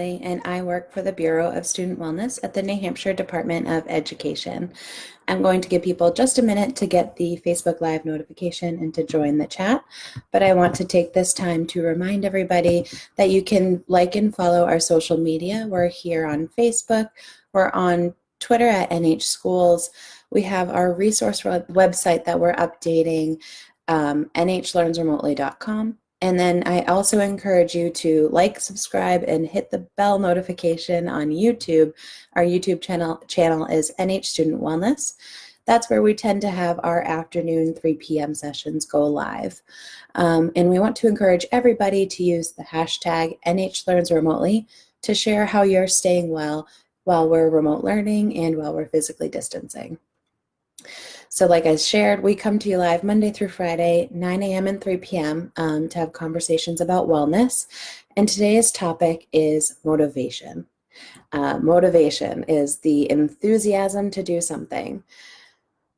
Emily, and I work for the Bureau of Student Wellness at the New Hampshire Department of Education. I'm going to give people just a minute to get the Facebook Live notification and to join the chat, but I want to take this time to remind everybody that you can like and follow our social media. We're here on Facebook, we're on Twitter at NH Schools. We have our resource website that we're updating, nhlearnsremotely.com. And then I also encourage you to like, subscribe, and hit the bell notification on YouTube. Our YouTube channel is NH Student Wellness. That's where we tend to have our afternoon 3 p.m. sessions go live. And we want to encourage everybody to use the hashtag NHLearnsRemotely to share how you're staying well while we're remote learning and while we're physically distancing. So like I shared, we come to you live Monday through Friday, 9 a.m. and 3 p.m. To have conversations about wellness. And today's topic is motivation. Motivation is the enthusiasm to do something.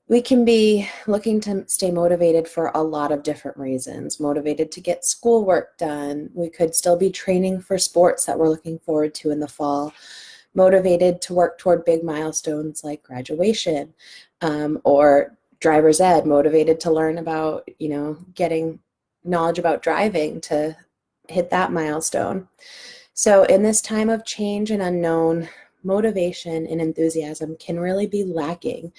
We can be looking to stay motivated for a lot of different reasons. Motivated to get schoolwork done. We could still be training for sports that we're looking forward to in the fall. Motivated to work toward big milestones like graduation, or driver's ed, motivated to learn about, getting knowledge about driving to hit that milestone. So in this time of change and unknown, motivation and enthusiasm can really be lacking,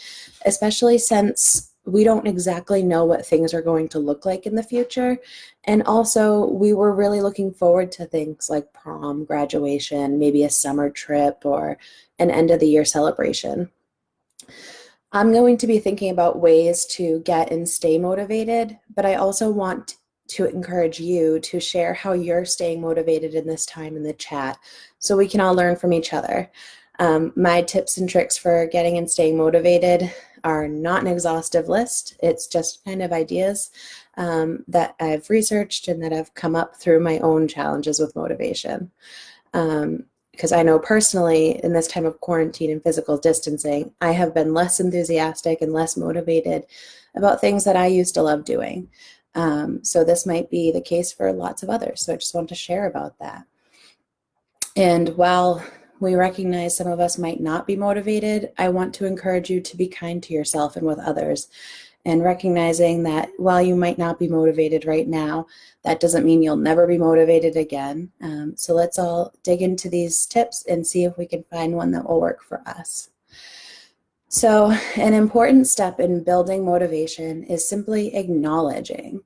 especially since we don't exactly know what things are going to look like in the future. And also, we were really looking forward to things like prom, graduation, maybe a summer trip, or an end of the year celebration. I'm going to be thinking about ways to get and stay motivated, but I also want to encourage you to share how you're staying motivated in this time in the chat so we can all learn from each other. My tips and tricks for getting and staying motivated are not an exhaustive list. It's just kind of ideas that I've researched and that have come up through my own challenges with motivation. Because I know personally in this time of quarantine and physical distancing, I have been less enthusiastic and less motivated about things that I used to love doing. So this might be the case for lots of others. So I just want to share about that. And while we recognize some of us might not be motivated, I want to encourage you to be kind to yourself and with others, and recognizing that while you might not be motivated right now, that doesn't mean you'll never be motivated again. So let's all dig into these tips and see if we can find one that will work for us. So an important step in building motivation is simply acknowledging.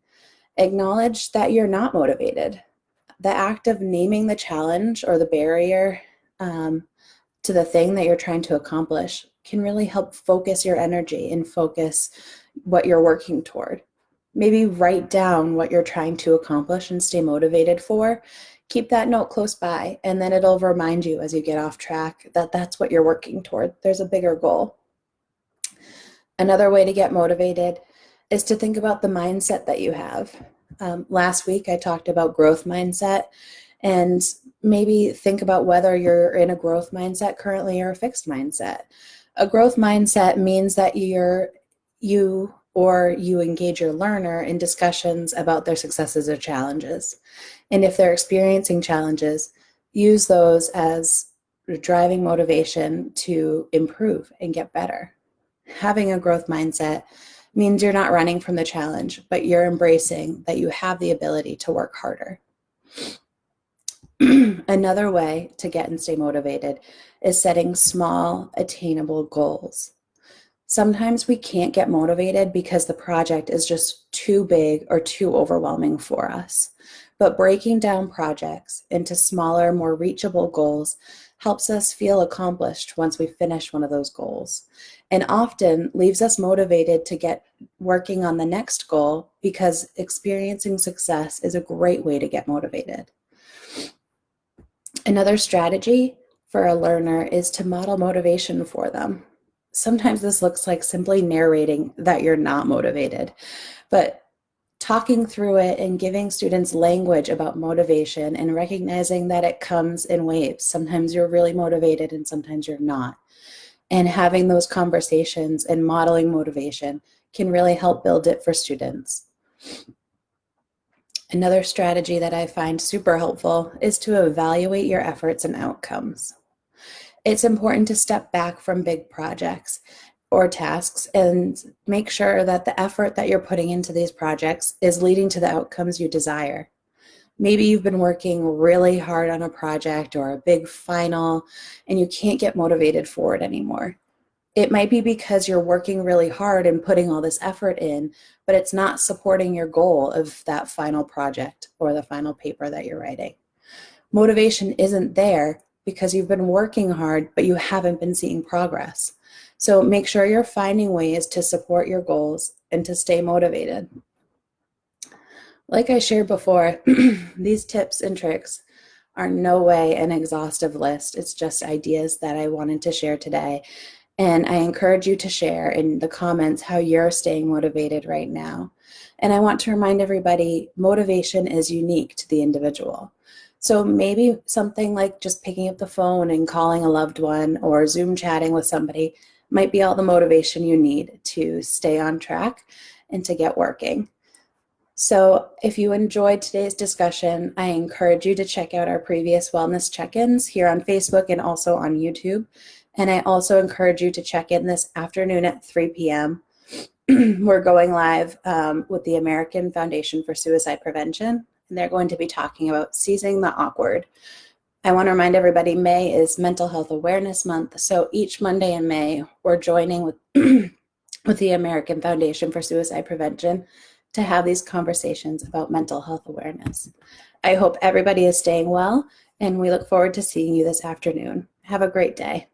Acknowledge that you're not motivated. The act of naming the challenge or the barrier to the thing that you're trying to accomplish can really help focus your energy and focus what you're working toward. Maybe write down what you're trying to accomplish and stay motivated for. Keep that note close by, and then it'll remind you as you get off track that that's what you're working toward. There's a bigger goal. Another way to get motivated is to think about the mindset that you have. Last week I talked about growth mindset, and maybe think about whether you're in a growth mindset currently or a fixed mindset. A growth mindset means that you engage your learner in discussions about their successes or challenges. And if they're experiencing challenges, use those as driving motivation to improve and get better. Having a growth mindset means you're not running from the challenge, but you're embracing that you have the ability to work harder. Another way to get and stay motivated is setting small, attainable goals. Sometimes we can't get motivated because the project is just too big or too overwhelming for us. But breaking down projects into smaller, more reachable goals helps us feel accomplished once we finish one of those goals, and often leaves us motivated to get working on the next goal, because experiencing success is a great way to get motivated. Another strategy for a learner is to model motivation for them. Sometimes this looks like simply narrating that you're not motivated, but talking through it and giving students language about motivation and recognizing that it comes in waves. Sometimes you're really motivated and sometimes you're not. And having those conversations and modeling motivation can really help build it for students. Another strategy that I find super helpful is to evaluate your efforts and outcomes. It's important to step back from big projects or tasks and make sure that the effort that you're putting into these projects is leading to the outcomes you desire. Maybe you've been working really hard on a project or a big final and you can't get motivated for it anymore. It might be because you're working really hard and putting all this effort in, but it's not supporting your goal of that final project or the final paper that you're writing. Motivation isn't there because you've been working hard, but you haven't been seeing progress. So make sure you're finding ways to support your goals and to stay motivated. Like I shared before, these tips and tricks are no way an exhaustive list. It's just ideas that I wanted to share today. And I encourage you to share in the comments how you're staying motivated right now. And I want to remind everybody, motivation is unique to the individual. So maybe something like just picking up the phone and calling a loved one or Zoom chatting with somebody might be all the motivation you need to stay on track and to get working. So if you enjoyed today's discussion, I encourage you to check out our previous wellness check-ins here on Facebook and also on YouTube. And I also encourage you to check in this afternoon at 3 p.m. We're going live with the American Foundation for Suicide Prevention, and they're going to be talking about seizing the awkward. I want to remind everybody May is Mental Health Awareness Month, so each Monday in May, we're joining with, with the American Foundation for Suicide Prevention to have these conversations about mental health awareness. I hope everybody is staying well, and we look forward to seeing you this afternoon. Have a great day.